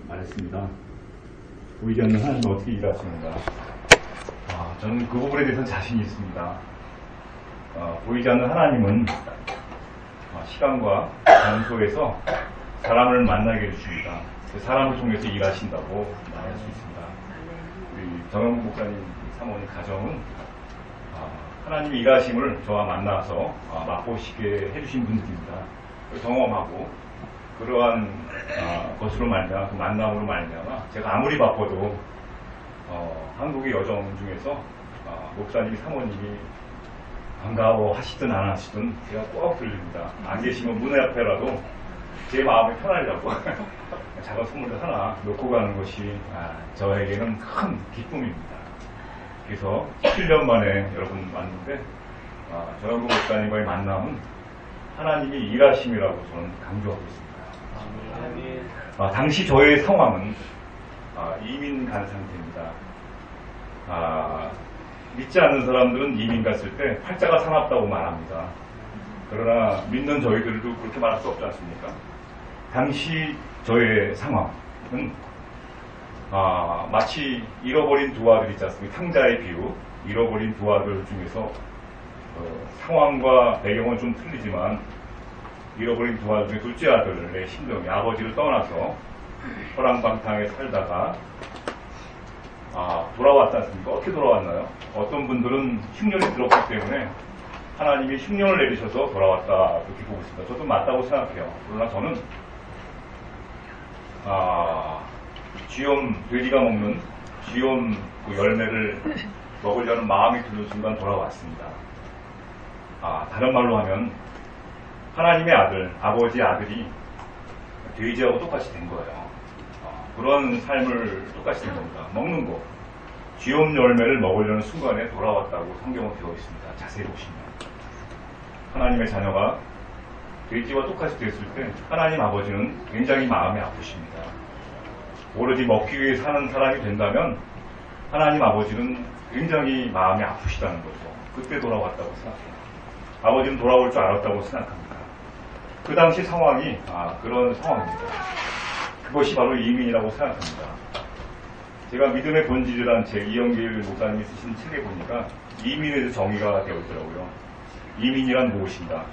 말했습니다. 보이지 않는 하나님은 어떻게 일하시는가. 저는 그 부분에 대해서는 자신이 있습니다. 보이지 않는 하나님은 시간과 장소에서 사람을 만나게 해주십니다. 그 사람을 통해서 일하신다고 말할 수 있습니다. 우리 정영국 목사님 사모님 가정은 하나님의 일하심을 저와 만나서 맛보시게 해주신 분들입니다. 경험하고 그러한 것으로 말미암아, 그 만남으로 말미암아 제가 아무리 바빠도 한국의 여정 중에서 목사님이 사모님이 반가워하시든 안 하시든 제가 꼭 들립니다. 안 계시면 문 앞에라도 제 마음이 편하려고 작은 선물을 하나 놓고 가는 것이 저에게는 큰 기쁨입니다. 그래서 17년 만에 여러분 왔는데 정영국 목사님과의 만남은 하나님이 일하심이라고 저는 강조하고 있습니다. 당시 저의 상황은 이민 간 상태입니다. 믿지 않는 사람들은 이민 갔을 때 팔자가 사납다고 말합니다. 그러나 믿는 저희들도 그렇게 말할 수 없지 않습니까? 당시 저의 상황은 마치 잃어버린 두 아들 있지 않습니까? 탕자의 비유, 잃어버린 두 아들 중에서 상황과 배경은 좀 틀리지만 잃어버린 두 아들 중에 둘째 아들의 심정이 아버지를 떠나서 허랑방탕에 살다가 돌아왔지 않습니까? 어떻게 돌아왔나요? 어떤 분들은 흉년이 들었기 때문에 하나님이 흉년을 내리셔서 돌아왔다 그렇게 보고 있습니다. 저도 맞다고 생각해요. 그러나 저는 쥐엄, 돼지가 먹는 쥐엄 그 열매를 먹으려는 마음이 드는 순간 돌아왔습니다. 다른 말로 하면 하나님의 아들, 아버지의 아들이 돼지하고 똑같이 된 거예요. 그런 삶을 똑같이 된 겁니다. 먹는 거. 쥐엄 열매를 먹으려는 순간에 돌아왔다고 성경은 되어 있습니다. 자세히 보시면. 하나님의 자녀가 돼지와 똑같이 됐을 때 하나님 아버지는 굉장히 마음이 아프십니다. 오로지 먹기 위해 사는 사람이 된다면 하나님 아버지는 굉장히 마음이 아프시다는 거죠. 그때 돌아왔다고 생각해요. 아버지는 돌아올 줄 알았다고 생각합니다. 그 당시 상황이 그런 상황입니다. 그것이 바로 이민이라고 생각합니다. 제가 믿음의 본질이라는 책, 이영길 목사님이 쓰신 책에 보니까 이민에 대해서 정의가 되어 있더라고요. 이민이란 무엇인가?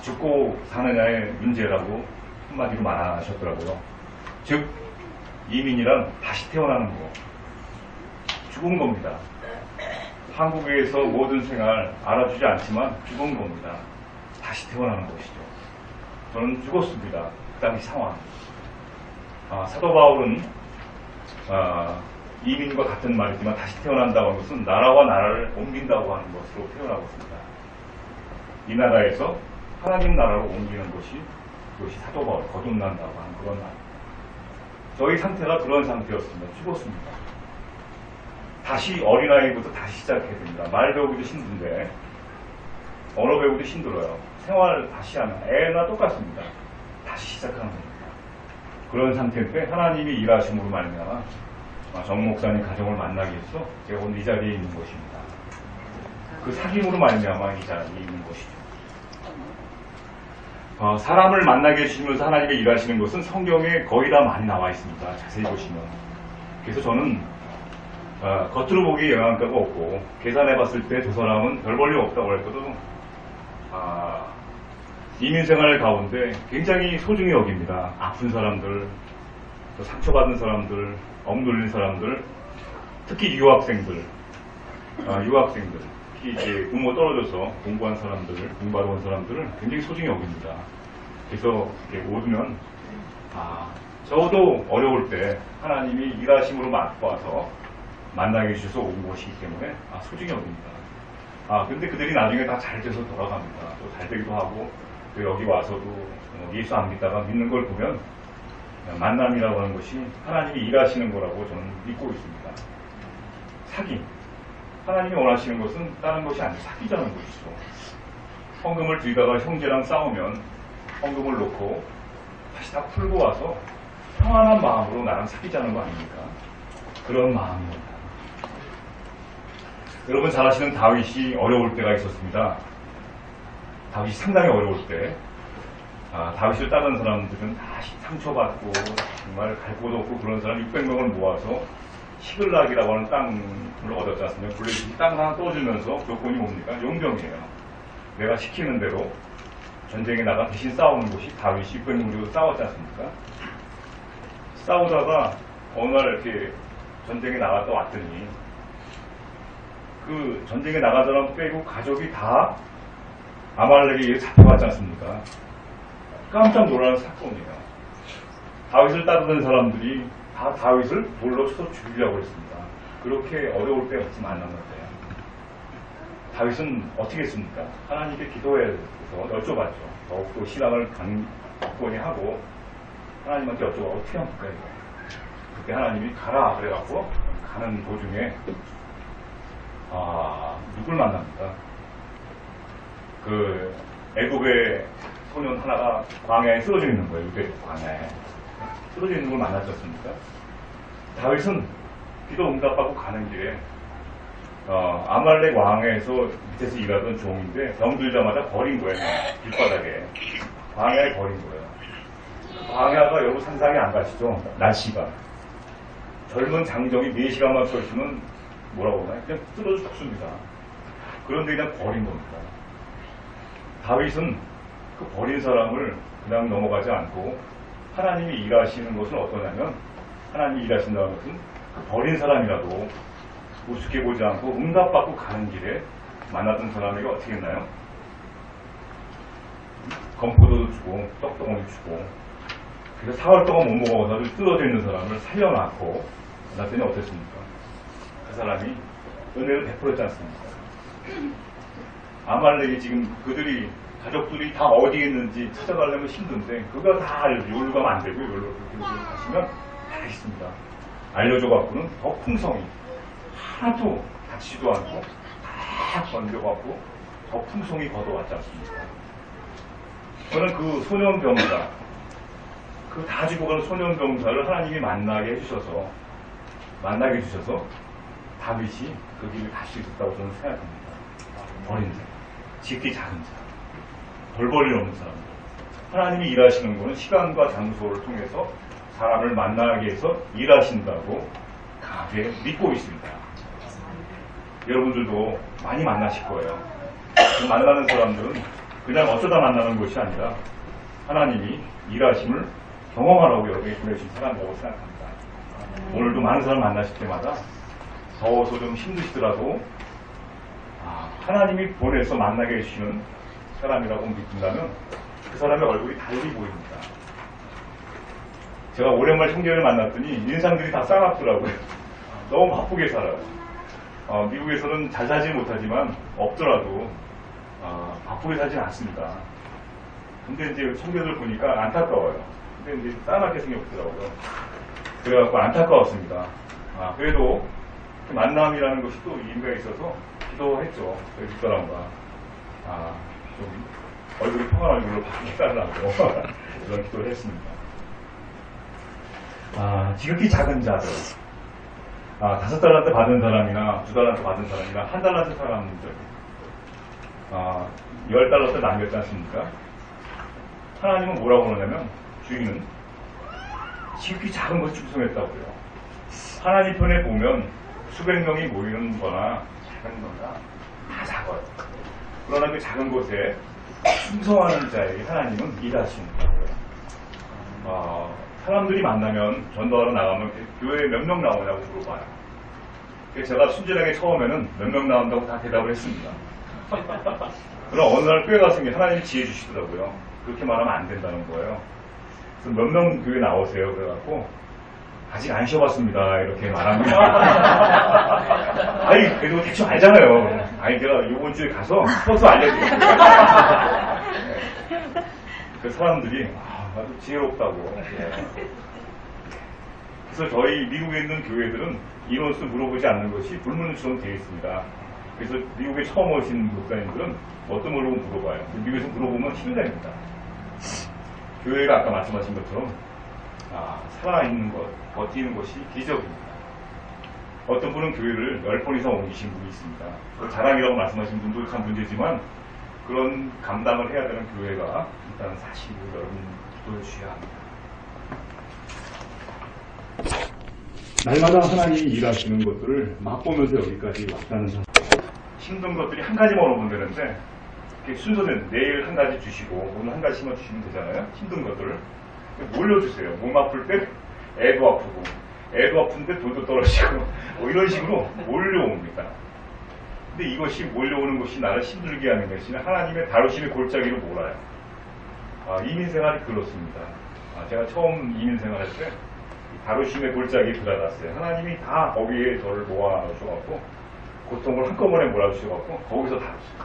죽고 사느냐의 문제라고 한마디로 말하셨더라고요. 즉, 이민이란 다시 태어나는 거. 죽은 겁니다. 한국에서 모든 생활 알아주지 않지만 죽은 겁니다. 다시 태어나는 것이죠. 저는 죽었습니다. 그 당시 상황. 사도 바울은 이민과 같은 말이지만 다시 태어난다고 하는 것은 나라와 나라를 옮긴다고 하는 것으로 표현하고 있습니다. 이 나라에서 하나님 나라로 옮기는 것이 그것이 사도 바울, 거듭난다고 하는 그런 말. 저희 상태가 그런 상태였습니다. 죽었습니다. 다시 어린아이부터 다시 시작해야 됩니다. 말 배우기도 힘든데 언어 배우기도 힘들어요. 생활 다시 하면 애나 똑같습니다. 다시 시작하는 겁니다. 그런 상태인데 하나님이 일하심으로 말미암아 정 목사님 가정을 만나기 위해서 제가 오늘 이 자리에 있는 것입니다. 그 사귐으로 말미암아 이 자리에 있는 것이죠. 사람을 만나게 해주시면서 하나님이 일하시는 것은 성경에 거의 다 많이 나와 있습니다. 자세히 보시면. 그래서 저는 겉으로 보기에 영향가가 없고 계산해 봤을 때 두 사람은 별 볼일 없다고 할때도 이민생활 가운데 굉장히 소중히 여깁니다. 아픈 사람들, 또 상처받은 사람들, 억눌린 사람들, 특히 유학생들, 특히 이제 부모 떨어져서 공부한 사람들, 공부하러 온 사람들은 굉장히 소중히 여깁니다. 그래서 오면 저도 어려울 때 하나님이 일하심으로 맛봐서 만나게 해주셔서 온 것이기 때문에 소중히 여깁니다. 근데 그들이 나중에 다 잘 돼서 돌아갑니다. 또 잘 되기도 하고 또 여기 와서도 예수 안 믿다가 믿는 걸 보면 만남이라고 하는 것이 하나님이 일하시는 거라고 저는 믿고 있습니다. 사귐. 하나님이 원하시는 것은 다른 것이 아니고 사귀자는 것이죠. 헌금을 드리다가 형제랑 싸우면 헌금을 놓고 다시 다 풀고 와서 평안한 마음으로 나랑 사귀자는 거 아닙니까? 그런 마음입니다. 여러분 잘 아시는 다윗이 어려울 때가 있었습니다. 다윗이 상당히 어려울 때 다윗을 따르는 사람들은 다 상처받고 정말 갈 곳 없고 그런 사람 600명을 모아서 시글락이라고 하는 땅을 얻었지 않습니까? 블레셋이 땅 하나 떠주면서 조건이 뭡니까? 용병이에요. 내가 시키는 대로 전쟁에 나가 대신 싸우는 곳이 다윗이 600명 정도 싸웠지 않습니까? 싸우다가 어느 날 이렇게 전쟁에 나갔다 왔더니 그 전쟁에 나간 사람 빼고 가족이 다 아말렉에 잡혀갔지 않습니까? 깜짝 놀라는 사건이에요. 다윗을 따르는 사람들이 다 다윗을 돌로 쳐서 죽이려고 했습니다. 그렇게 어려울 때 같이 만났는데 다윗은 어떻게 했습니까? 하나님께 기도해서 여쭤봤죠. 더욱더 신앙을 강건히 하고 하나님한테 여쭤봐 어떻게 합니까 이거? 그때 하나님이 가라 그래갖고 가는 도중에 누굴 만납니까? 그 애굽의 소년 하나가 광야에 쓰러져 있는 거예요. 이때 광야에 쓰러져 있는 걸 만났지 않습니까? 다윗은 기도 응답받고 가는 길에 아말렉 왕에서 밑에서 일하던 종인데 병들자마자 버린 거예요. 길바닥에 광야에 버린 거예요. 광야가 여러분 상상이 안 가시죠? 날씨가 젊은 장정이 4시간만 서 있으면 뭐라고 하나요? 그냥 쓰러져 죽습니다. 그런데 그냥 버린 겁니다. 다윗은 그 버린 사람을 그냥 넘어가지 않고 하나님이 일하시는 것은 어떠냐면 하나님이 일하신다는 것은 그 버린 사람이라도 우습게 보지 않고 응답받고 가는 길에 만났던 사람에게 어떻게 했나요? 건포도도 주고 떡덩어리 주고 그래서 사흘 동안 못 먹어서 쓰러져 있는 사람을 살려놨고 났더니 어땠습니까? 그 사람이 은혜를 베풀었지 않습니까? 아말렉이 지금 그들이 가족들이 다 어디에 있는지 찾아가려면 힘든데 그거 다 알려줘. 여기로 가면 안 되고 여기로 가시면 다 있습니다. 알려줘갖고는 더 풍성히 하나도 다치지도 않고 다 건져갖고 더 풍성히 걷어왔지 않습니까? 저는 그 소년병사 그 다 죽어가는 소년병사를 하나님이 만나게 해주셔서 다윗이 그 길을 갈 수 있었다고 저는 생각합니다. 어린 자, 지극히 작은 자, 벌벌이 없는 사람들. 하나님이 일하시는 것은 시간과 장소를 통해서 사람을 만나게 해서 일하신다고 강하게 믿고 있습니다. 여러분들도 많이 만나실 거예요. 그 만나는 사람들은 그냥 어쩌다 만나는 것이 아니라 하나님이 일하심을 경험하라고 여러분이 보내주신 사람이라고 생각합니다. 오늘도 많은 사람 만나실 때마다 더워서 좀 힘드시더라도 하나님이 보내서 만나게 해주시는 사람이라고 믿는다면 그 사람의 얼굴이 달리 보입니다. 제가 오랜만에 형제를 만났더니 인상들이 다 싸납더라고요. 너무 바쁘게 살아요. 미국에서는 잘 살지 못하지만 없더라도 바쁘게 살지는 않습니다. 근데 이제 형제들 보니까 안타까워요. 근데 이제 싸납게 생겼더라고요. 그래갖고 안타까웠습니다. 그래도 그 만남이라는 것이 또 의미가 있어서 기도했죠. 저희 집사람과 좀 얼굴이 평안한 얼굴로 바뀌게 해달라고 그런 기도를 했습니다. 지극히 작은 자들 5달란트 받은 사람이나 2달란트 받은 사람이나 1달란트 사람들 10달란트 남겼지 않습니까? 하나님은 뭐라고 그러냐면 주인은 지극히 작은 것을 충성했다고요. 하나님 편에 보면 수백 명이 모이는 거나 작은 거나 다 작아요. 그러나 그 작은 곳에 충성하는 자에게 하나님은 일하시는다고요. 사람들이 만나면 전도하러 나가면 교회에 몇 명 나오냐고 물어봐요. 제가 순진하게 처음에는 몇 명 나온다고 다 대답을 했습니다. 그럼 어느 날 교회 가서 하나님이 지혜 주시더라고요. 그렇게 말하면 안 된다는 거예요. 그래서 몇 명 교회 나오세요. 그래갖고 아직 안 쉬어봤습니다. 이렇게 말합니다. 아니, 그래도 대충 알잖아요. 아니, 제가 이번 주에 가서 스포츠 알려드릴게요. 그 사람들이 아주 지혜롭다고. 그래서 저희 미국에 있는 교회들은 인원수 물어보지 않는 것이 불문율처럼 되어 있습니다. 그래서 미국에 처음 오신 목사님들은 어떤 걸로 물어봐요. 미국에서 물어보면 힘이 됩니다. 교회가 아까 말씀하신 것처럼 살아있는 것, 버티는 것이 기적입니다. 어떤 분은 교회를 10번 이상 옮기신 분이 있습니다. 자랑이라고 말씀하신 분도 참 문제지만 그런 감당을 해야 되는 교회가 일단 사실을 여러분 기도해 주셔야 합니다. 날마다 하나님이 일하시는 것들을 맛보면서 여기까지 왔다는 사람. 힘든 것들이 한 가지만 오면 되는데 순서는 내일 한 가지 주시고 오늘 한 가지만 주시면 되잖아요. 힘든 것들을 몰려주세요. 몸 아플 때 애도 아프고 애도 아픈데 돈도 떨어지고 뭐 이런 식으로 몰려옵니다. 근데 이것이 몰려오는 것이 나를 힘들게 하는 것이 하나님의 다루심의 골짜기로 몰아요. 이민생활이 그렇습니다. 제가 처음 이민생활 할 때 다루심의 골짜기에 들어갔어요. 하나님이 다 거기에 저를 모아놓으셔갖고 고통을 한꺼번에 몰아주셔갖고 거기서 다루시고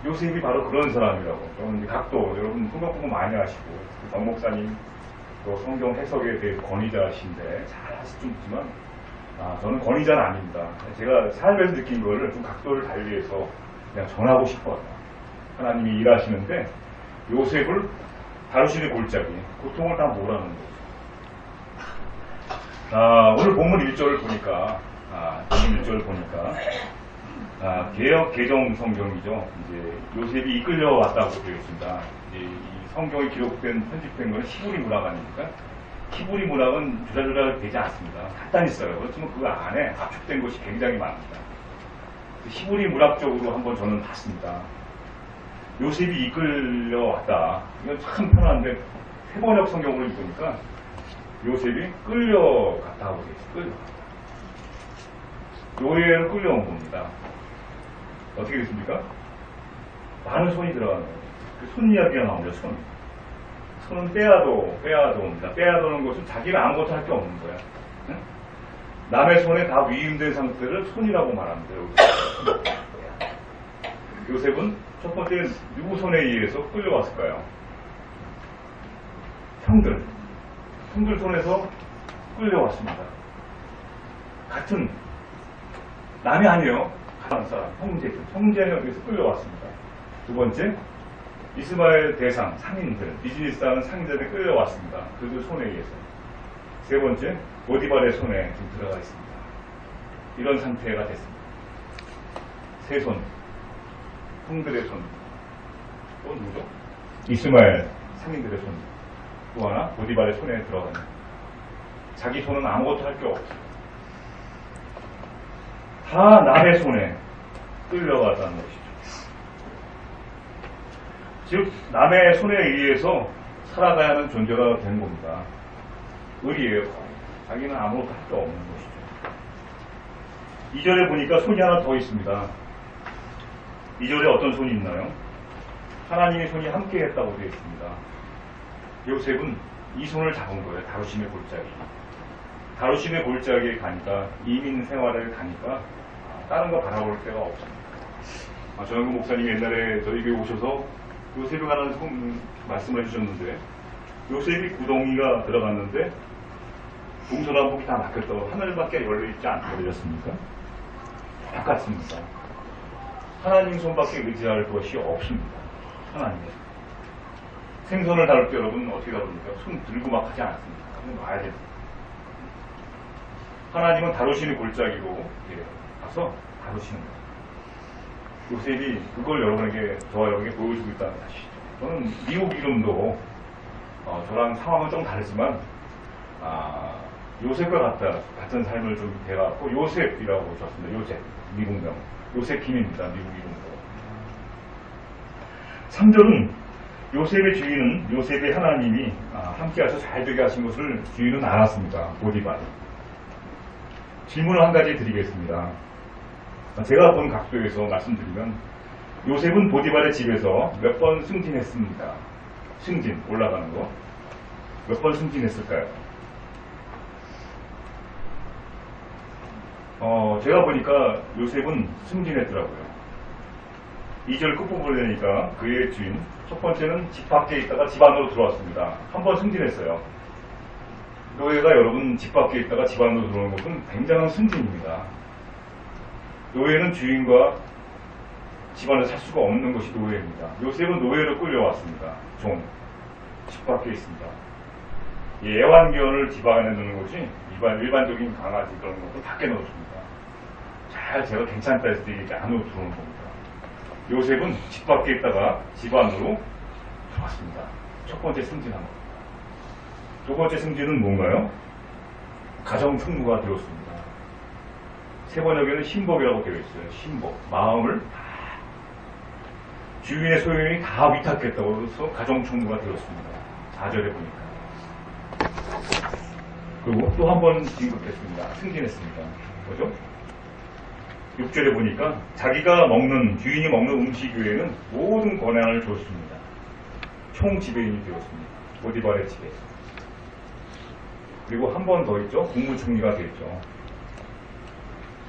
요셉이 바로 그런 사람이라고. 저는 각도 여러분 생각보고 많이 하시고 정 목사님 또 성경 해석에 대해 권위자신데 잘 하시지만 저는 권위자는 아닙니다. 제가 삶에서 느낀 거를 좀 각도를 달리해서 그냥 전하고 싶어요. 하나님이 일하시는데 요셉을 다루시는 골짜기, 고통을 다 몰아넣는 거죠. 오늘 본문 1절을 보니까, 개역 개정 성경이죠. 이제 요셉이 이끌려왔다고 되어 있습니다. 이 성경이 기록된 편집된 것은 히브리 문학아니니까 히브리 문학은 조잘조잘 되지 않습니다. 간단히 써요. 그렇지만 그 안에 압축된 것이 굉장히 많습니다. 히브리 문학적으로 한번 저는 봤습니다. 요셉이 이끌려왔다. 이건 참 편한데 세번역 성경으로 읽으니까 요셉이 끌려갔다고 되어 있어요. 노예로 끌려온 겁니다. 어떻게 됐습니까? 많은 손이 들어가는 거예요. 손 이야기가 나오죠, 손. 손은 빼앗아옵니다. 빼앗아오는 것은 자기는 아무것도 할 게 없는 거야. 응? 남의 손에 다 위임된 상태를 손이라고 말합니다. 요셉은 첫 번째는 누구 손에 의해서 끌려왔을까요? 형들 손에서 끌려왔습니다. 같은 남이 아니에요. 같은 사람, 형제에 의해서 끌려왔습니다. 두 번째, 이스마엘 대상, 상인들, 비즈니스하는 상인들에 끌려왔습니다. 그들 손에 의해서. 세 번째, 보디발의 손에 좀 들어가 있습니다. 이런 상태가 됐습니다. 세 손, 형들의 손, 또 누구죠? 이스마엘 상인들의 손, 또 하나 보디발의 손에 들어가는. 자기 손은 아무것도 할 게 없어요. 다 남의 손에 끌려가다는 것이죠. 즉 남의 손에 의해서 살아가야 하는 존재가 된 겁니다. 의리예요. 자기는 아무것도 할 게 없는 것이죠. 2절에 보니까 손이 하나 더 있습니다. 2절에 어떤 손이 있나요? 하나님의 손이 함께 했다고 되어 있습니다. 요셉은 이 손을 잡은 거예요. 다루심의 골짜기. 다루심의 골짜기에 가니까, 이민 생활을 가니까 다른 거 바라볼 데가 없습니다. 정영구 목사님이 옛날에 저희 교회 오셔서 요셉에 관한 말씀을 해주셨는데, 요셉이 구덩이가 들어갔는데 동서남북이 다 막혔다고 하늘밖에 열려있지 않게 되셨습니까? 똑같습니다. 하나님 손밖에 의지할 것이 없습니다. 하나님. 생선을 다룰 때 여러분 어떻게 다룹니까? 손 들고 막 하지 않습니다. 그냥 놔야 됩니다. 하나님은 다루시는 골짜기로 가서 다루시는 거예요. 요셉이 그걸 저와 여러분에게 보여주고 있다는 사실이죠. 저는 미국 이름도 저랑 상황은 좀 다르지만 요셉과 같은 삶을 좀 대해갖고 요셉이라고 줬습니다. 요셉, 미국명. 요셉킴입니다. 미국 이름도. 3절은 요셉의 주인은, 요셉의 하나님이 함께하셔서 잘되게 하신 것을 주인은 알았습니다. 보디발. 질문을 한 가지 드리겠습니다. 제가 본 각도에서 말씀드리면 요셉은 보디발의 집에서 몇 번 승진했습니다. 승진, 올라가는 거. 몇 번 승진했을까요? 제가 보니까 요셉은 승진했더라고요. 2절 끝부분을 내니까 그의 주인, 첫 번째는 집 밖에 있다가 집 안으로 들어왔습니다. 한 번 승진했어요. 노예가 여러분 집 밖에 있다가 집 안으로 들어오는 것은 굉장한 승진입니다. 노예는 주인과 집안에서 살 수가 없는 것이 노예입니다. 요셉은 노예로 끌려왔습니다. 집 밖에 있습니다. 애완견을 집 안에 넣는 것이 일반적인 강아지 그런 것도 밖에 넣어줍니다. 잘 제가 괜찮다 했을 때 이렇게 안으로 들어오는 겁니다. 요셉은 집 밖에 있다가 집 안으로 들어왔습니다. 첫 번째 승진한 겁니다. 두 번째 승진은 뭔가요? 가정총무가 되었습니다. 세 번역에는 신복이라고 되어 있어요. 신복. 마음을 주인의 소유인이 다 위탁했다고 해서 가정총무가 되었습니다. 4절에 보니까. 그리고 또 한 번 진급했습니다. 승진했습니다. 뭐죠? 6절에 보니까 자기가 먹는, 주인이 먹는 음식 외에는 모든 권한을 줬습니다. 총지배인이 되었습니다. 보디발의 집에. 그리고 한 번 더 있죠. 국무총리가 됐죠.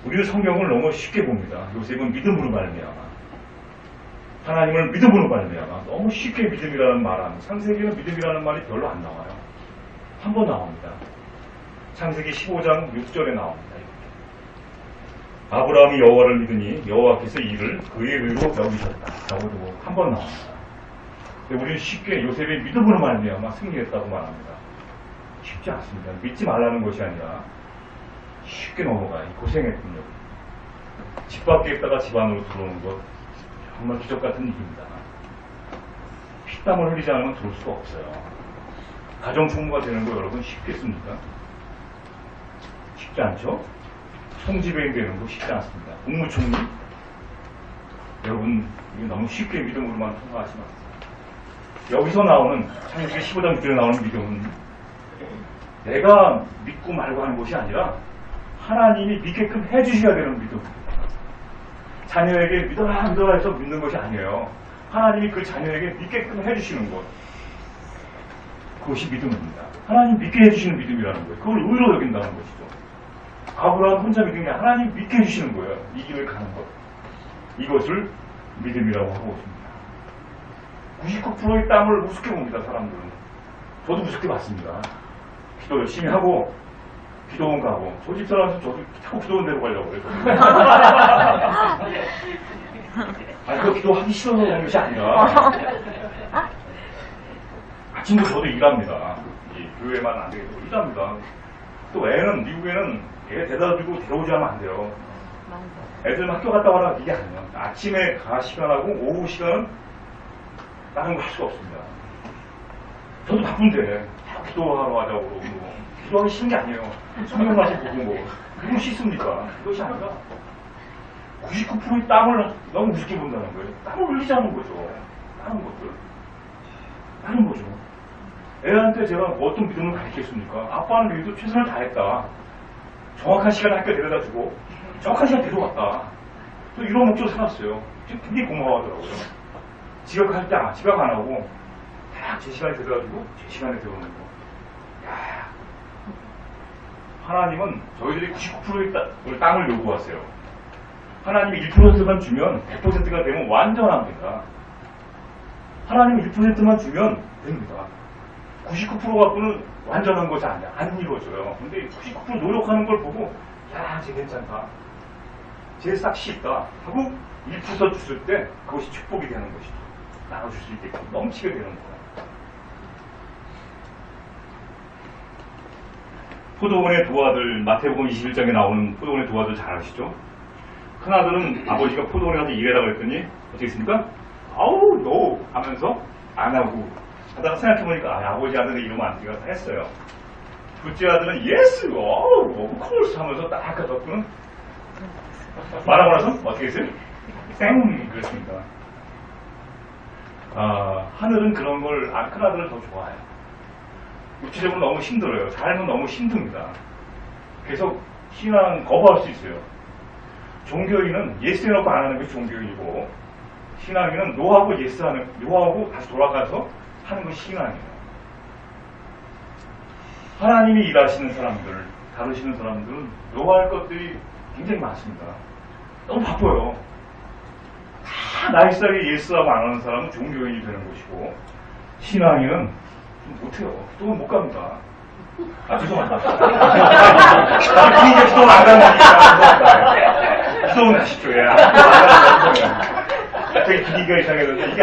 우리는 성경을 너무 쉽게 봅니다. 요셉은 믿음으로 말미암아. 하나님을 믿음으로 말미암아. 너무 쉽게 믿음이라는 말은, 창세기는 믿음이라는 말이 별로 안 나와요. 한 번 나옵니다. 창세기 15장 6절에 나옵니다. 아브라함이 여호와를 믿으니 여호와께서 이를 그의 의로 여기셨다. 라고도 한 번 나옵니다. 근데 우리는 쉽게 요셉의 믿음으로 말미암아 승리했다고 말합니다. 쉽지 않습니다. 믿지 말라는 것이 아니라 쉽게 넘어가요. 고생했군요. 집 밖에 있다가 집 안으로 들어오는 것 정말 기적 같은 일입니다. 피땀을 흘리지 않으면 들어올 수가 없어요. 가정총무가 되는 거 여러분 쉽겠습니까? 쉽지 않죠? 총지배인 되는 거 쉽지 않습니다. 국무총리? 여러분 이게 너무 쉽게 믿음으로만 통과하지 마세요. 여기서 나오는 창세기 15장 6절에 나오는 믿음은 내가 믿고 말고 하는 것이 아니라 하나님이 믿게끔 해주셔야 되는 믿음입니다. 자녀에게 믿어라 믿어라 해서 믿는 것이 아니에요. 하나님이 그 자녀에게 믿게끔 해주시는 것, 그것이 믿음입니다. 하나님 믿게 해주시는 믿음이라는 거예요. 그걸 의로 여긴다는 것이죠. 아브라함 혼자 믿는 게 하나님 믿게 해주시는 거예요. 이 길을 가는 것, 이것을 믿음이라고 하고 있습니다. 99%의 땀을 우습게 봅니다. 사람들은. 저도 우습게 봤습니다. 기도 열심히 하고 기도원 가고, 저 집사람은 저도 자꾸 기도원 데로 가려고 그래요. 아니, 그 기도하기 싫어서 그런 것이 아니라 아침도 저도 일합니다. 이 교회만 안 되겠고 일합니다. 또 애는, 미국에는 애 데려다 주고 데려오지 하면 안 돼요. 애들 학교 갔다 와라 이게 아니에요. 아침에 가 시간하고 오후 시간은 다른 거 할 수가 없습니다. 저도 바쁜데 기도하러 가자고 그러고, 기도하기 싫은 게 아니에요. 성경 말씀 보고 뭐 그건 싫습니까? 그것이 아니라 99%의 땀을 너무 우습게 본다는 거예요. 땀을 흘리자는 거죠. 다른 것들. 다른 거죠. 애한테 제가 어떤 믿음을 가르치겠습니까? 아빠는 그래도 최선을 다했다. 정확한 시간에 학교 데려다 주고, 정확한 시간에 데려왔다. 또 이런 목적으로 살았어요. 굉장히 고마워하더라고요. 지각할 때 지각 안 하고, 딱 제 시간에 데려다 주고, 제 시간에 데려오는 거. 야, 하나님은 저희들이 99%의 땅을 요구하세요. 하나님이 1%만 주면 100%가 되면 완전합니다. 하나님이 1%만 주면 됩니다. 99% 갖고는 완전한 것이 아니야. 안 이루어져요. 근데 99% 노력하는 걸 보고, 야, 쟤 괜찮다. 쟤 싹 쉽다. 하고 1% 줬을 때 그것이 축복이 되는 것이죠. 나눠줄 수 있게끔 넘치게 되는 거예요. 포도원의 두 아들, 마태복음 21장에 나오는 포도원의 두 아들 잘 아시죠? 큰아들은 아버지가 포도원에 가서 일해라고 했더니 어떻게 했습니까? 아우, 노! 하면서 안 하고 하다가 생각해보니까 아버지 아들은 이러면 안 되겠다 했어요. 둘째 아들은 예스! 오브 코urse 하면서 딱 가졌고는 말하고 나서 어떻게 했어요? 쌩! 그랬습니다. 하늘은 그런 걸 큰아들은 더 좋아해요. 육체적으로 너무 힘들어요. 삶은 너무 힘듭니다. 계속 신앙 거부할 수 있어요. 종교인은 예스 해놓고 안 하는 것이 종교인이고, 신앙인은 노하고 예스 하는, 노하고 다시 돌아가서 하는 것이 신앙이에요. 하나님이 일하시는 사람들, 다루시는 사람들은 노할 것들이 굉장히 많습니다. 너무 바빠요. 다 나이스하게 예스하고 안 하는 사람은 종교인이 되는 것이고, 신앙인은 못해요. 기도는 못 갑니다. 죄송합니다. 이게 기도는 안 가는 거니까. 기도는 하십시오. 되게 분위기가 이상해졌는데, 이게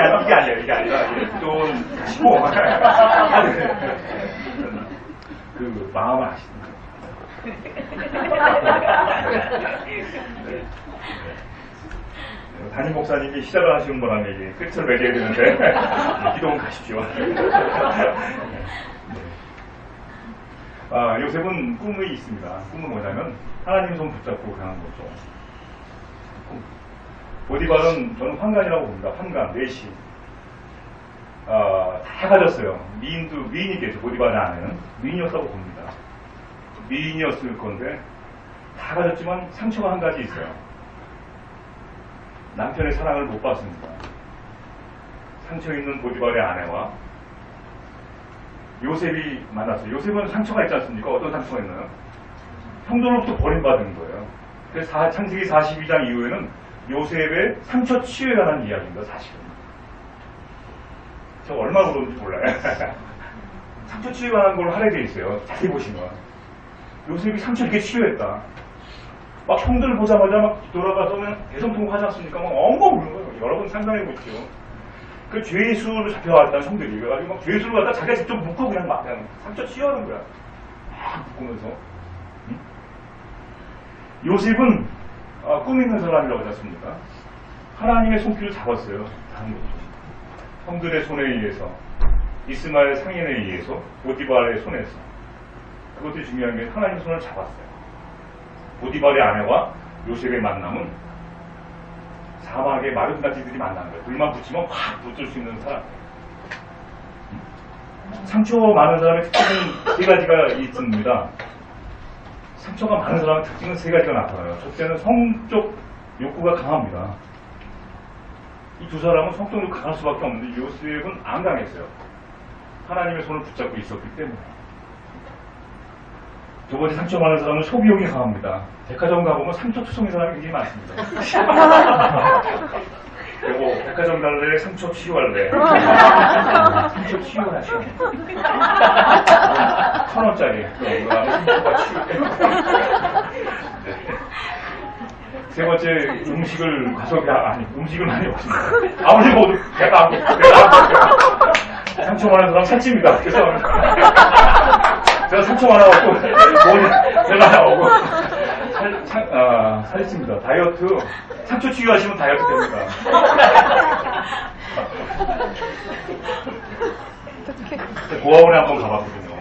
아니라, 기도는 하시고, 그, 마음을 아시는 거예요. 담임 목사님이 시작을 하시는 거라는 얘기, 끝을 맺어야 되는데, 기도는 가십시오. 요셉은 꿈이 있습니다. 꿈은 뭐냐면 하나님 손 붙잡고 가는 거죠. 보디발은 저는 환관이라고 봅니다. 환관, 내시. 다 가졌어요. 미인이겠죠. 보디발의 아내는 미인이었다고 봅니다. 미인이었을 건데 다 가졌지만 상처가 한 가지 있어요. 남편의 사랑을 못 받습니다. 상처 있는 보디발의 아내와 요셉이 만났어요. 요셉은 상처가 있지 않습니까? 어떤 상처가 있나요? 형들로부터 버림받은 거예요. 그래서 창세기 42장 이후에는 요셉의 상처 치유에 관한 이야기입니다. 사실은. 저 얼마나 그런지 몰라요. 상처 치유에 관한 걸 하게 돼 있어요. 자세히 보시면. 요셉이 상처 이렇게 치유했다. 막 형들 보자마자 막 돌아가서 그냥 대성통곡하지 않습니까? 막 엉엉 우는 거예요. 여러분 상상해 보십시오. 그 죄수로 잡혀갔다는 형들이. 그래가지고 막 죄수를 갖다 자기가 직접 묶고 그냥 막 그냥 상처 치유하는 거야. 막 묶으면서. 응? 요셉은 꿈 있는 사람이라고 하지 않습니까? 하나님의 손길을 잡았어요. 다른 것도. 형들의 손에 의해서, 이스마엘 상인에 의해서, 보디발의 손에서. 그것도 중요한 게 하나님의 손을 잡았어요. 보디발의 아내와 요셉의 만남은 사막의 마른 가지들이 만난 거예요. 불만 붙이면 확 붙을 수 있는 사람. 상처 많은 사람의 특징은 세 가지가 있습니다. 상처가 많은 사람의 특징은 세 가지가 나타나요. 첫째는 성적 욕구가 강합니다. 이 두 사람은 성적 욕구가 강할 수밖에 없는데 요셉은 안 강했어요. 하나님의 손을 붙잡고 있었기 때문에. 두 번째 상처 많은 사람은 소비욕이 강합니다. 백화점 가보면 상처투성인 사람이 굉장히 많습니다. 그리고 백화점 갈래, 상처 치유할래. 상처 치유하시오. 1,000원짜리. 그런 거 하면 상처가 치유돼. 세 번째, 음식을 많이 먹습니다. 아무리 먹어도 배가 안 고프고, 상처 많은 사람 살찝니다. 죄송합니다. 제가 상처 많아갖고, 배가 나오고, 살찝니다. 다이어트, 상처 치유하시면 다이어트 됩니다. 고아원에 한번 가봤거든요.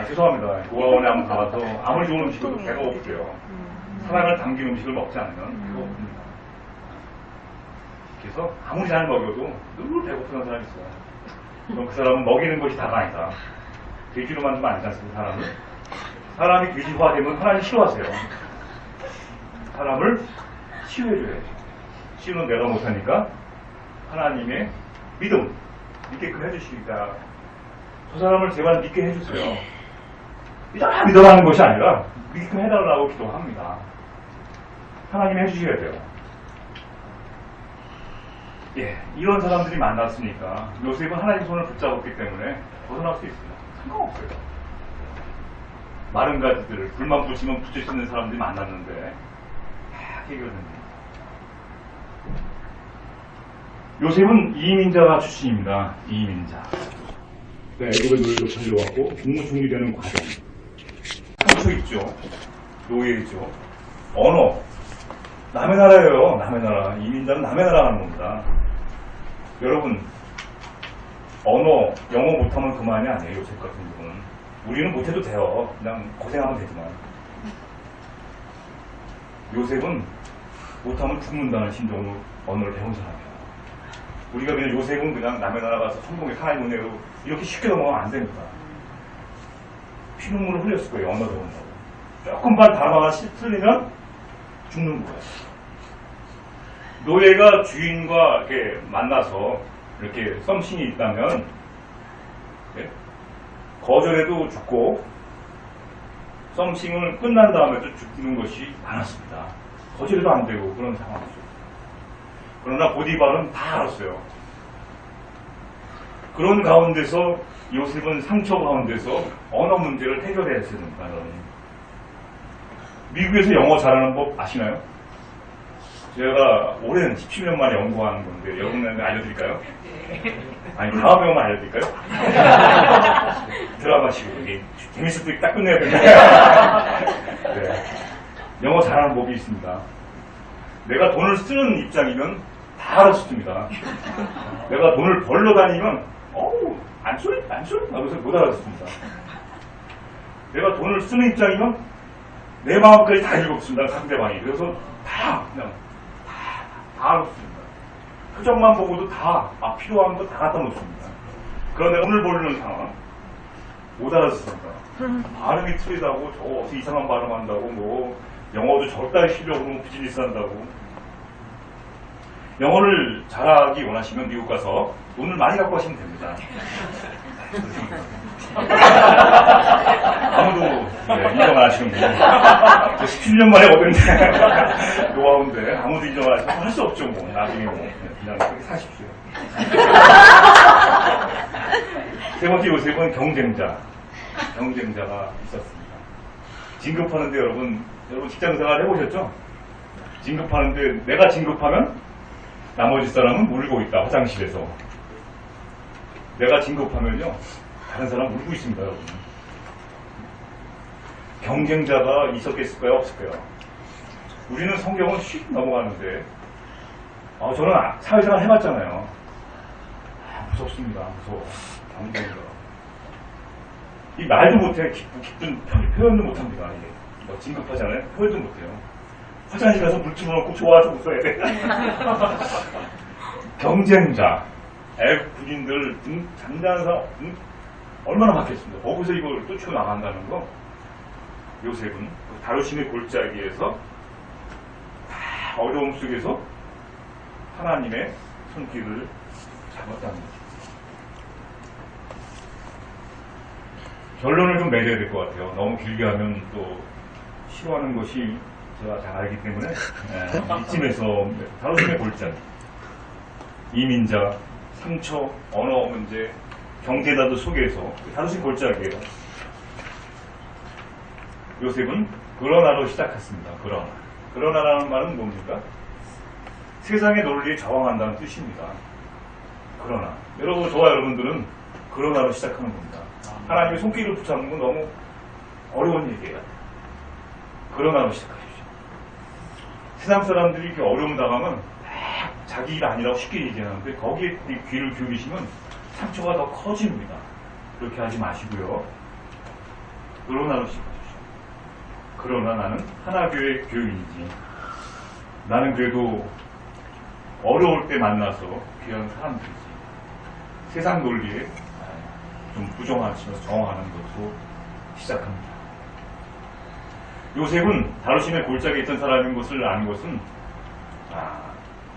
죄송합니다. 고아원에 한번 가봐서 아무리 좋은 음식도 배가 고프대요. 사랑을 담긴 음식을 먹지 않으면 배가 고픕니다. 그래서 아무리 잘 먹여도 늘 배고픈 사람이 있어요. 그럼 그 사람은 먹이는 것이 다가 아니다. 돼지로 만들면 아니지 않습니까, 사람을? 사람이 돼지화되면 하나님 싫어하세요. 사람을 치유해줘야죠. 치유는 내가 못하니까 하나님의 믿음, 믿게끔 해주시니까 저 사람을 제발 믿게 해주세요. 믿어라는 것이 아니라 믿게끔 해달라고 기도합니다. 하나님이 해주셔야 돼요. 예, 이런 사람들이 만났으니까 요셉은 하나님의 손을 붙잡았기 때문에 벗어날 수 있습니다. 상관없어요. 마른 가지들, 불만 붙이면 붙일 수 있는 사람들이 만났는데 다 해결됩니다. 요셉은 이민자 출신입니다. 이민자. 애굽의 노예로 살려왔고 국무총리 되는 과정. 상처 있죠. 노예이죠. 언어. 남의 나라예요. 남의 나라. 이민자는 남의 나라 하는 겁니다. 여러분, 언어, 영어 못하면 그만이 아니에요. 요셉 같은 경우는. 우리는 못해도 돼요. 그냥 고생하면 되지만. 요셉은 못하면 죽는다는 심정으로 언어를 배운 사람이에요. 우리가 그냥 요셉은 그냥 남의 나라 가서 성공의 하나님 은혜로 이렇게 쉽게 넘어가면 안 됩니다. 피눈물을 흘렸을 거예요. 언어 배운다고. 조금만 단어가 틀리면 죽는 거예요. 노예가 주인과 이렇게 만나서 이렇게 썸씽이 있다면 네? 거절해도 죽고 썸씽을 끝난 다음에도 죽는 것이 많았습니다. 거절해도 안 되고 그런 상황이죠. 그러나 보디발은 다 알았어요. 그런 가운데서 요셉은 상처 가운데서 언어 문제를 해결해야 됩니다. 미국에서 영어 잘하는 법 아시나요? 제가 오랜 17년 만에 연구하는 건데 여러분한테 알려드릴까요? 아니 다음에 오면 알려드릴까요? 드라마식으로 이게 재밌을 때 딱 끝내야 되는데 네. 영어 잘하는 법이 있습니다. 내가 돈을 쓰는 입장이면 다 알아듣습니다. 내가 돈을 벌러 다니면 어우 안 쏠? 하면서 못 알아듣습니다. 내가 돈을 쓰는 입장이면 내 마음까지 다 읽었습니다. 상대방이. 그래서 그냥 다 알았습니다. 표정만 보고도 필요한 거 다 갖다 놓습니다. 그런데 오늘 보는 상황 못 알아듣습니다. 발음이 틀리다고 저 이상한 발음한다고 뭐 영어도 저따위 실력으로 비즈니스 한다고. 영어를 잘하기 원하시면 미국 가서 돈을 많이 갖고 가시면 됩니다. 아무도 인정 안 하시는 분. 17년 만에 얻은 노하우인데 아무도 인정 안 하시면 할 수 없죠. 뭐 나중에 그냥 그렇게 사십시오. 세 번째 요셉은 경쟁자가 있었습니다. 진급하는데 여러분 직장생활 해보셨죠? 진급하는데 내가 진급하면 나머지 사람은 울고 있다. 화장실에서. 내가 진급하면요 다른 사람 울고 있습니다. 여러분. 경쟁자가 있었겠을까요? 없을까요? 우리는 성경은 휙 넘어가는데 저는 사회생활 해봤잖아요. 무섭습니다. 무서워. 경쟁자. 이 말도 못해. 기쁜 표현도 못합니다. 이게 진급하잖아요. 표현도 못해요. 화장실 가서 물 틀어놓고 좋아서 웃어야 돼. 경쟁자. 군인들 잔잔한 사람 얼마나 많겠습니까? 거기서 이걸 쫓고 나간다는 거. 요셉은 다루심의 골짜기에서 어려움 속에서 하나님의 손길을 잡았다는 거죠. 결론을 좀 맺어야 될 것 같아요. 너무 길게 하면 또 싫어하는 것이 제가 잘 알기 때문에 이쯤에서 다루심의 골짜기, 이민자, 상처, 언어 문제, 경제다도 속에서 다루심 골짜기예요. 요셉은 그러나로 시작했습니다. 그러나라는 말은 뭡니까? 세상의 논리에 저항한다는 뜻입니다. 그러나 저와 여러분들은 그러나로 시작하는 겁니다. 하나님의 손길을 붙잡는 건 너무 어려운 얘기예요. 그러나로 시작하십시오. 세상 사람들이 이렇게 어려움 당하면 자기 일 아니라고 쉽게 얘기하는데 거기에 귀를 기울이시면 상처가 더 커집니다. 그렇게 하지 마시고요. 그러나로 시작하십시오. 그러나 나는 하나교회 교인이지. 나는 그래도 어려울 때 만나서 귀한 사람들이지. 세상 논리에 좀 부정하시면서 정하는 것으로 시작합니다. 요셉은 다루심의 골짜기에 있던 사람인 것을 아는 것은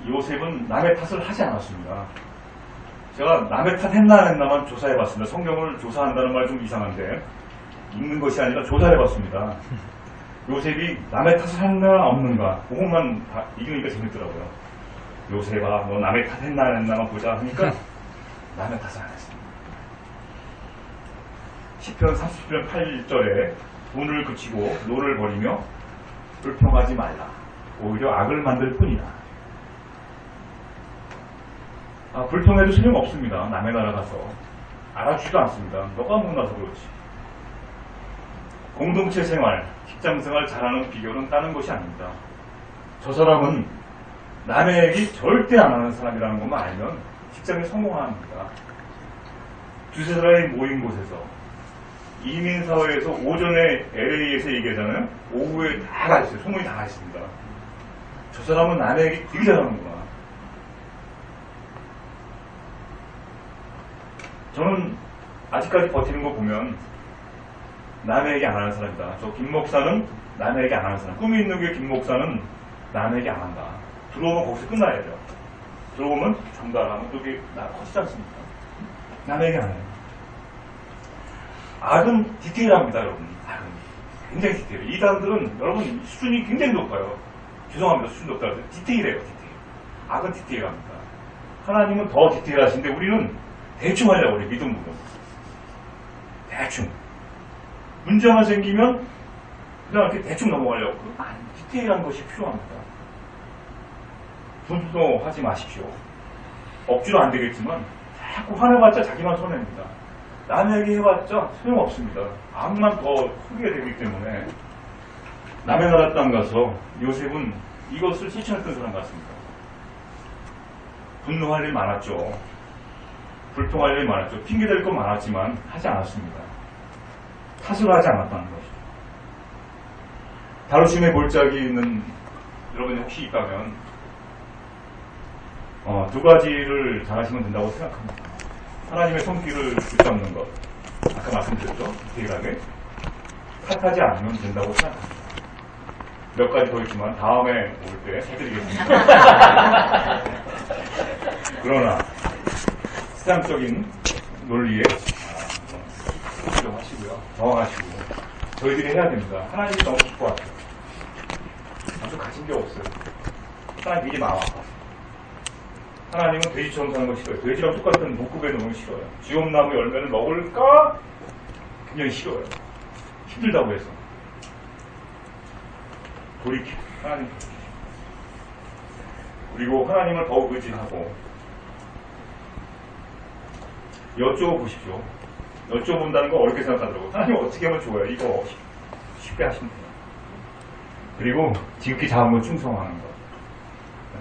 요셉은 남의 탓을 하지 않았습니다. 제가 남의 탓 했나 안 했나만 조사해봤습니다. 성경을 조사한다는 말 좀 이상한데 읽는 것이 아니라 조사해봤습니다. 요셉이 남의 탓을 했나 없는가 그것만 다 읽으니까 재밌더라고요. 요셉아 너 남의 탓 했나 안 했나만 보자 하니까 남의 탓을 안 했습니다. 10편 30편 8절에 돈을 그치고 노를 버리며 불평하지 말라. 오히려 악을 만들 뿐이다. 불평해도 소용없습니다. 남의 나라 가서 알아주지도 않습니다. 너가 못나서 그렇지. 공동체 생활, 직장 생활 잘하는 비결은 다른 것이 아닙니다. 저 사람은 남의 얘기 절대 안 하는 사람이라는 것만 알면 직장에 성공합니다. 두세 사람이 모인 곳에서 이민사회에서 오전에 LA에서 얘기하잖아요. 오후에 다 가 있어요. 소문이 다 가 있습니다. 저 사람은 남의 얘기 되게 잘하는구나. 저는 아직까지 버티는 거 보면 남의 얘기 안 하는 사람이다. 저 김 목사는 남의 얘기 안 하는 사람. 꿈이 있는 게 김 목사는 남의 얘기 안 한다. 들어오면 거기서 끝나야죠. 들어오면 전달하면 그게 커지지 않습니까? 남의 얘기 안 해요. 악은 디테일합니다, 여러분. 악은 굉장히 디테일해요. 이단들은 여러분 수준이 굉장히 높아요. 죄송합니다. 수준이 높다고 해서 디테일해요. 디테일. 악은 디테일합니다. 하나님은 더 디테일하신데 우리는 대충 하려고 그래요. 믿음 부분. 대충. 문제만 생기면 그냥 이렇게 대충 넘어가려고. 디테일한 것이 필요합니다. 분노하지 마십시오. 억지로 안 되겠지만 자꾸 화내봤자 자기만 손해입니다. 남에게 해봤자 소용없습니다. 악만 더 크게 되기 때문에 남의 나라 땅 가서 요셉은 이것을 실천했던 사람 같습니다. 분노할 일 많았죠. 불평할 일 많았죠. 핑계댈 건 많았지만 하지 않았습니다. 탓을 하지 않았다는 것이죠. 다루심의 골짜기 있는 여러분이 혹시 있다면 두 가지를 잘하시면 된다고 생각합니다. 하나님의 손길을 붙잡는 것, 아까 말씀드렸죠? 디테일하게 탓하지 않으면 된다고 생각합니다. 몇 가지 더 있지만 다음에 올 때 해드리겠습니다. 그러나 세상적인 논리에 하시고요, 정확하시고 저희들이 해야 됩니다. 하나님이 너무 기뻐하세요. 아주 가진 게 없어요. 하나님 일이 마음 아파서. 하나님은 돼지처럼 사는 거 싫어요. 돼지랑 똑같은 목국에 놓으면 싫어요. 지옥나무 열매를 먹을까? 굉장히 싫어요. 힘들다고 해서. 돌이켜. 하나님 돌이켜. 그리고 하나님을 더욱 의지하고 여쭤보십시오. 여쭤본다는 거 어렵게 생각하더라고요. 하나님 어떻게 하면 좋아요? 이거 쉽게 하시면 돼요. 그리고 지극히 작은 충성하는 것.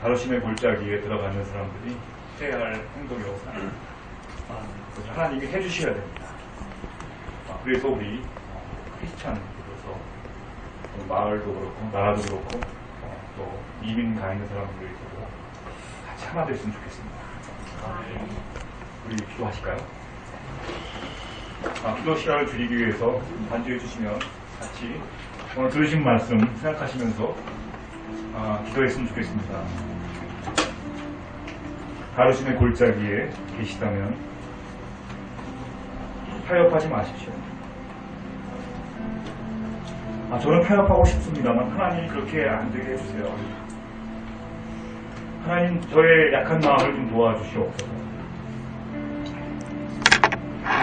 다루심의 골짜기에 들어가는 사람들이 해야 할 행동이라고 생각합니다. 그래서 하나님이 해주셔야 됩니다. 그래서 우리 크리스찬으로서 마을도 그렇고 나라도 그렇고 또 이민 가 있는 사람들에서도 같이 하나 됐으면 좋겠습니다. 우리 기도하실까요? 기도 시간을 줄이기 위해서 반주해 주시면 같이 오늘 들으신 말씀 생각하시면서 기도했으면 좋겠습니다. 다루심의 골짜기에 계시다면 타협하지 마십시오. 저는 타협하고 싶습니다만 하나님이 그렇게 안 되게 해주세요. 하나님 저의 약한 마음을 좀 도와주시옵소서.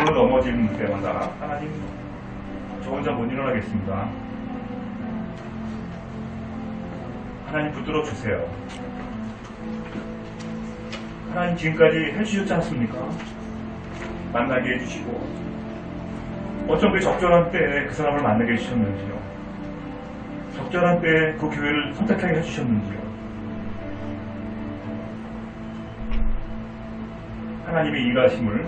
물론 넘어지는 때마다 하나님 저 혼자 못 일어나겠습니다. 하나님 붙들어 주세요. 하나님 지금까지 해주셨지 않습니까? 만나게 해주시고 어쩜 그 적절한 때에 그 사람을 만나게 해주셨는지요. 적절한 때에 그 교회를 선택하게 해주셨는지요. 하나님의 일하심을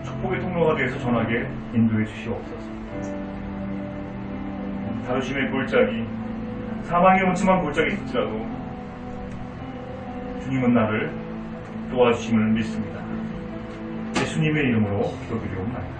축복의 통로가 되어서 전하게 인도해 주시옵소서. 다루심의 골짜기, 사망의 음침한 골짜기 있을지라도 주님은 나를 도와주심을 믿습니다. 예수님의 이름으로 기도드리옵나이다.